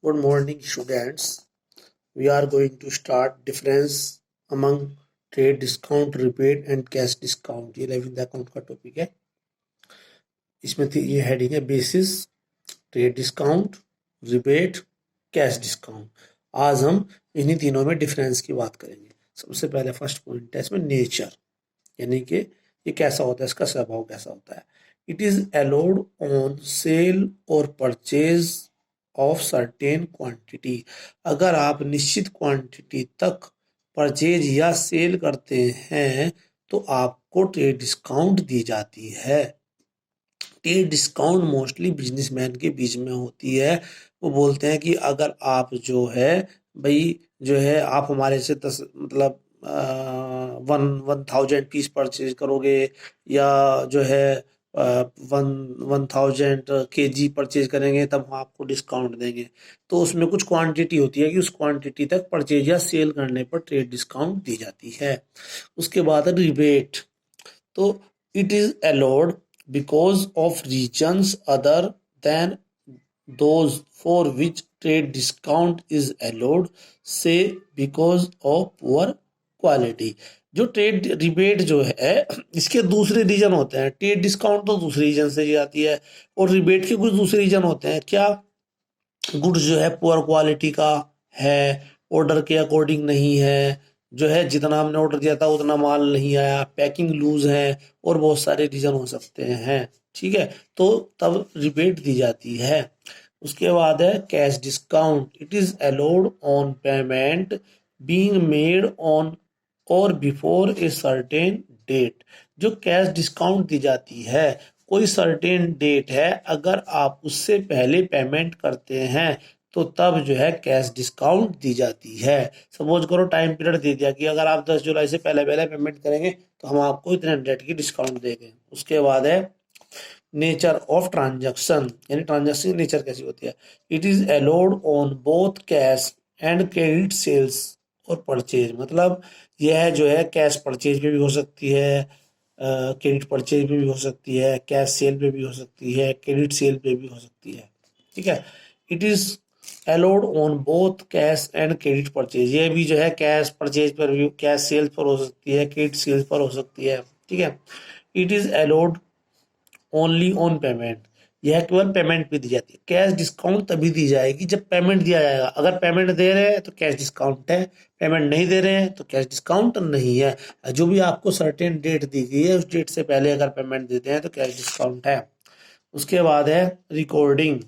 Good morning, students. We are going to start difference among trade discount, rebate and cash discount. ये 11th account का topic है. इसमें ये heading है basis, trade discount, rebate, cash discount. आज हम इन्हीं तीनों में डिफरेंस की बात करेंगे. सबसे पहले फर्स्ट पॉइंट है इसमें नेचर, यानी कि ये कैसा होता है, इसका स्वभाव कैसा होता है. It is allowed on sale और परचेज ऑफ सर्टेन क्वांटिटी. अगर आप निश्चित क्वांटिटी तक परचेज या सेल करते हैं तो आपको ट्रेड डिस्काउंट दी जाती है. ट्रेड डिस्काउंट मोस्टली बिजनेसमैन के बीच में होती है. वो बोलते हैं कि अगर आप जो है भाई जो है आप हमारे से 10 मतलब 1000 पीस परचेज करोगे या जो है 1000 kg परचेज करेंगे तब हम आपको डिस्काउंट देंगे. तो उसमें कुछ क्वांटिटी होती है कि उस क्वांटिटी तक परचेज या सेल करने पर ट्रेड डिस्काउंट दी जाती है. उसके बाद रिबेट. तो it is allowed because of regions other than those for which trade discount is allowed, say because of poor quality. जो ट्रेड रिबेट जो है इसके दूसरे रीजन होते हैं. ट्रेड डिस्काउंट तो दूसरे रीजन से आती है और रिबेट के कुछ दूसरे रीजन होते हैं. क्या गुड्स जो है पुअर क्वालिटी का है, ऑर्डर के अकॉर्डिंग नहीं है, जो है जितना हमने ऑर्डर दिया था उतना माल नहीं आया, पैकिंग लूज है, और बहुत सारे रीजन हो सकते हैं. ठीक है, तो तब रिबेट दी जाती है. उसके बाद है cash discount. It is allowed on payment being made on और बिफोर ए सर्टेन डेट. जो कैश डिस्काउंट दी जाती है, कोई सर्टेन डेट है, अगर आप उससे पहले पेमेंट करते हैं तो तब जो है कैश डिस्काउंट दी जाती है. सपोज करो टाइम पीरियड दे दिया कि अगर आप 10 जुलाई से पहले पहले पेमेंट करेंगे तो हम आपको इतने डेट की डिस्काउंट देंगे. उसके बाद है नेचर ऑफ ट्रांजैक्शन, यानी ट्रांजैक्शन की नेचर कैसी होती है. It is allowed on both cash and credit sales और परचेज. मतलब यह जो है कैश परचेज पे भी हो सकती है, क्रेडिट परचेज पे भी हो सकती है, कैश सेल पे भी हो सकती है, क्रेडिट सेल पे भी हो सकती है. ठीक है. It is allowed on both cash and credit purchase. ये भी जो है कैश परचेज पर भी, कैश सेल्स पर हो सकती है, क्रेडिट सेल्स पर हो सकती है. ठीक है. It is allowed only on payment. यह केवल पेमेंट पे दी जाती है. कैश डिस्काउंट तभी दी जाएगी जब पेमेंट दिया जाएगा. अगर पेमेंट दे रहे हैं तो कैश डिस्काउंट है, पेमेंट नहीं दे रहे हैं तो कैश डिस्काउंट नहीं है. जो भी आपको सर्टेन डेट दी गई है उस डेट से पहले अगर पेमेंट देते हैं तो कैश डिस्काउंट है. उसके बाद है recording.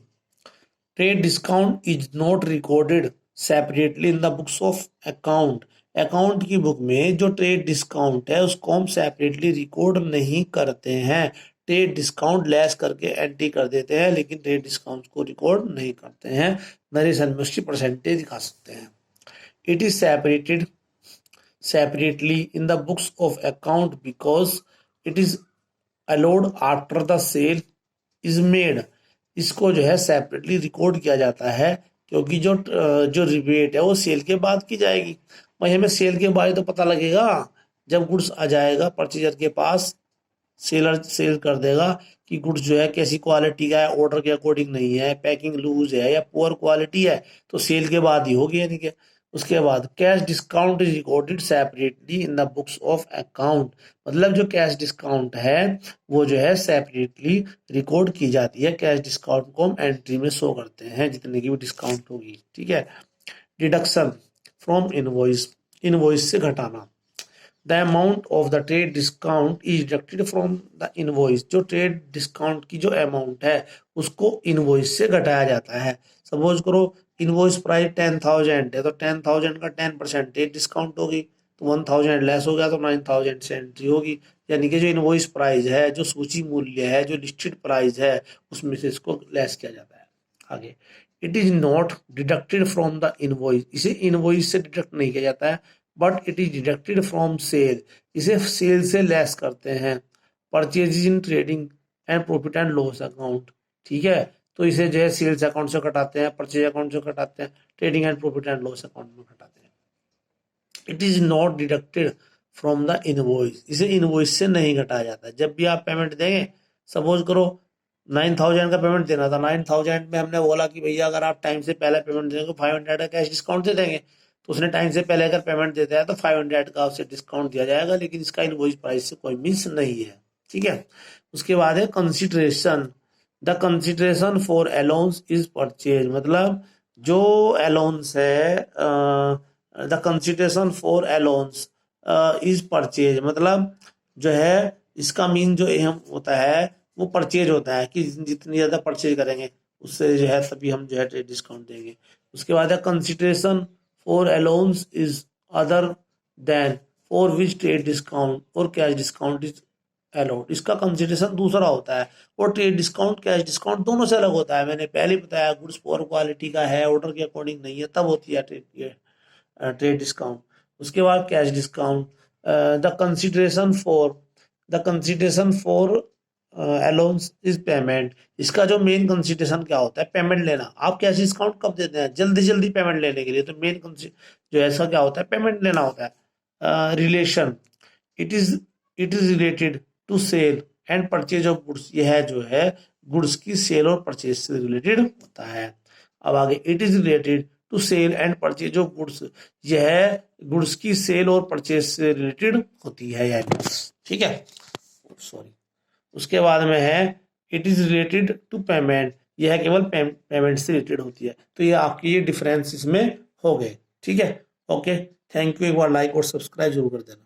Trade discount is not recorded separately in the books of account. Account की बुक में जो ट्रेड डिस्काउंट है उसको हम सेपरेटली रिकॉर्ड नहीं करते हैं. ट्रेड डिस्काउंट लेस करके एंट्री कर देते हैं लेकिन ट्रेड डिस्काउंट को रिकॉर्ड नहीं करते हैं. नरेशन में उसकी परसेंटेज दिखा सकते हैं. It is separated separately in the books of account because it is allowed after the sale is made. इसको जो है सेपरेटली रिकॉर्ड किया जाता है क्योंकि जो रिबेट है वो सेल के बाद की जाएगी. भाई हमें सेल के बाद तो पता लगेगा जब गुड्स आ जाएगा परचेजर के पास, सेलर सेल कर देगा कि गुड्स जो है कैसी क्वालिटी का है, ऑर्डर के अकॉर्डिंग नहीं है, पैकिंग लूज है या पुअर क्वालिटी है, तो सेल के बाद ही होगी. यानी कि उसके बाद cash discount is recorded separately in the books of account. मतलब जो कैश डिस्काउंट है वो जो है सेपरेटली रिकॉर्ड की जाती है. कैश डिस्काउंट को हम एंट्री में शो करते हैं जितने की भी डिस्काउंट होगी. ठीक है. Deduction from invoice. इनवॉइस से घटाना. The amount of the trade discount is deducted from the invoice. जो ट्रेड डिस्काउंट की जो अमाउंट है उसको इनवॉइस से घटाया जाता है. सपोज करो इनवॉइस प्राइस 10,000 है तो 10,000 का 10% डिस्काउंट होगी तो 1,000 लेस हो गया तो 9,000 से एंट्री होगी. यानी कि जो इनवॉइस प्राइस है, जो सूची मूल्य है, जो लिस्टेड प्राइस है उसमें से इसको लेस किया जाता है. आगे it is not deducted from the invoice. इसे इनवॉइस से डिडक्ट नहीं किया जाता है but it is deducted from sale. इसे सेल से लेस करते हैं. Purchase in trading and profit and loss account. ठीक है, तो इसे जो है सेल्स अकाउंट से कटाते हैं, परचेज अकाउंट से कटाते हैं, trading and profit and loss account में कटाते हैं. It is not deducted from the invoice. इसे इनवॉइस से नहीं घटाया जाता. जब भी आप पेमेंट देंगे, सपोज करो 9,000 का पेमेंट देना था, 9,000 में हमने बोला कि भैया अगर आप टाइम से पहले पेमेंट देंगे 500 का कैश डिस्काउंट दे देंगे। तो उसने टाइम से पहले अगर पेमेंट देता है तो 500 का उसे डिस्काउंट दिया जाएगा, लेकिन इसका इनवॉइस प्राइस से कोई मिस नहीं है। ठीक है। उसके बाद है consideration. The consideration for allowance is purchase, मतलब जो अलाउंस है, the consideration for allowance is purchase, मतलब जो है इसका मीन जो अहम होता है वो परचेज होता है, कि जितनी ज्यादा परचेज करेंगे उससे जो है तभी हम जो है ट्रेड डिस्काउंट देंगे। उसके बाद है consideration for allowance is other than for which trade discount और कैश डिस्काउंट इज अलाउड। इसका कंसिडरेशन दूसरा होता है, और ट्रेड डिस्काउंट कैश डिस्काउंट दोनों से अलग होता है। मैंने पहले बताया गुड्स फॉर क्वालिटी का है, ऑर्डर के अकॉर्डिंग नहीं है, तब होती है ट्रेड डिस्काउंट। उसके बाद cash discount. The consideration for allowance is payment. इसका जो मेन कंसिडरेशन क्या होता है, पेमेंट लेना। आप कैश डिस्काउंट कब देते हैं, जल्दी जल्दी पेमेंट लेने के लिए, तो मेन जो है इसका क्या होता है, पेमेंट लेना होता है। Relation, it is related to sale and purchase of goods. यह जो है गुड्स की सेल और परचेज से रिलेटेड होता है। अब आगे, it is related to sale and purchase of goods, यह गुड्स की सेल और परचेज से रिलेटेड होती है यह गुड्स। ठीक है, सॉरी। उसके बाद में है it is related to payment, यह केवल पेमेंट से रिलेटेड होती है। तो ये आपके ये डिफरेंस इसमें हो गए। ठीक है, ओके, थैंक यू। एक बार लाइक और सब्सक्राइब जरूर कर देना।